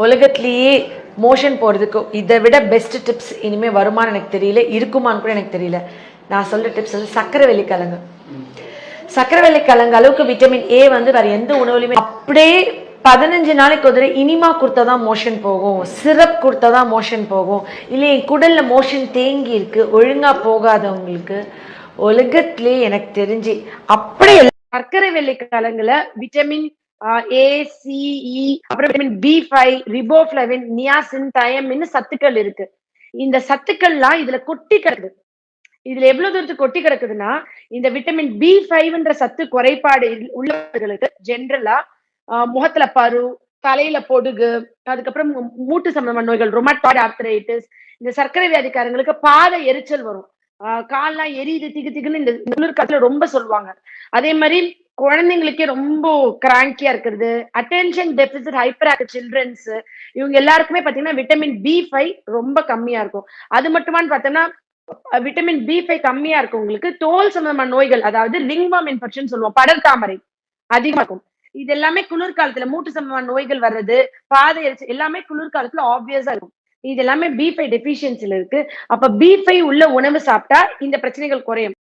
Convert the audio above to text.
உலகத்திலேயே மோஷன் போகிறதுக்கு இதை விட பெஸ்ட் டிப்ஸ் இனிமேல் வருமானு எனக்கு தெரியல, இருக்குமான்னு கூட எனக்கு தெரியல. நான் சொல்கிற டிப்ஸ் வந்து சர்க்கரைவள்ளி கிழங்கு. சர்க்கரைவள்ளி கிழங்கு அளவுக்கு விட்டமின் ஏ வந்து வேற எந்த உணவுலையுமே அப்படியே 15 நாளைக்கு ஒரு இனிமா கொடுத்தா தான் மோஷன் போகும், சிரப் கொடுத்தா தான் மோஷன் போகும். இல்லை என் குடல்ல மோஷன் தேங்கி இருக்கு, ஒழுங்கா போகாதவங்களுக்கு உலகத்திலே எனக்கு தெரிஞ்சு அப்படியே சர்க்கரை வெள்ளி கிழங்குல விட்டமின் ஏ, சிஇ, அப்புறம் விட்டமின் பி5, ரிபோஃப்ளவின், நியாசின், தயமின் சத்துக்கள் இருக்கு. இந்த சத்துக்கள்லாம் இதுல கொட்டி கிடக்குது. இதுல எவ்வளவு தூரத்துக்கு கொட்டி கிடக்குதுன்னா, இந்த விட்டமின் பி5ன்ற சத்து குறைபாடு உள்ளவர்களுக்கு ஜென்ரலா முகத்துல பரு, தலையில பொடுகு, அதுக்கப்புறம் மூட்டு சம்பந்தமான நோய்கள், ரொமட்டாய்டு ஆர்த்ரைட்டிஸ், இந்த சர்க்கரை வியாதிக்காரங்களுக்கு பாத எரிச்சல் வரும், கால்லாம் எரியுது திகு திகுன்னு இந்த குளிர்காலத்துல ரொம்ப சொல்லுவாங்க. அதே மாதிரி குழந்தைங்களுக்கே ரொம்ப கிராங்கியா இருக்கிறது, attention deficit hyperactive childrens, இவங்க எல்லாருக்குமே பாத்தீங்கன்னா விட்டமின் பி5 ரொம்ப கம்மியா இருக்கும். அது மட்டுமான்னு பார்த்தோம்னா விட்டமின் பி5 கம்மியா இருக்கவங்களுக்கு தோல் சம்பந்தமான நோய்கள், அதாவது ரிங்வார்ம் இன்ஃபெக்ஷன் சொல்லுவோம், படர்தாமரை அதிகமா இருக்கும். இது எல்லாமே குளிர்காலத்துல மூட்டு சம்பந்தமான நோய்கள் வர்றது, பாத எரிச்சல் எல்லாமே குளிர்காலத்துல ஆப்வியஸா இருக்கும். இது எல்லாமே பி5 டெபிஷியன்சில இருக்கு. அப்ப பி5 உள்ள உணவு சாப்பிட்டா இந்த பிரச்சனைகள் குறையும்.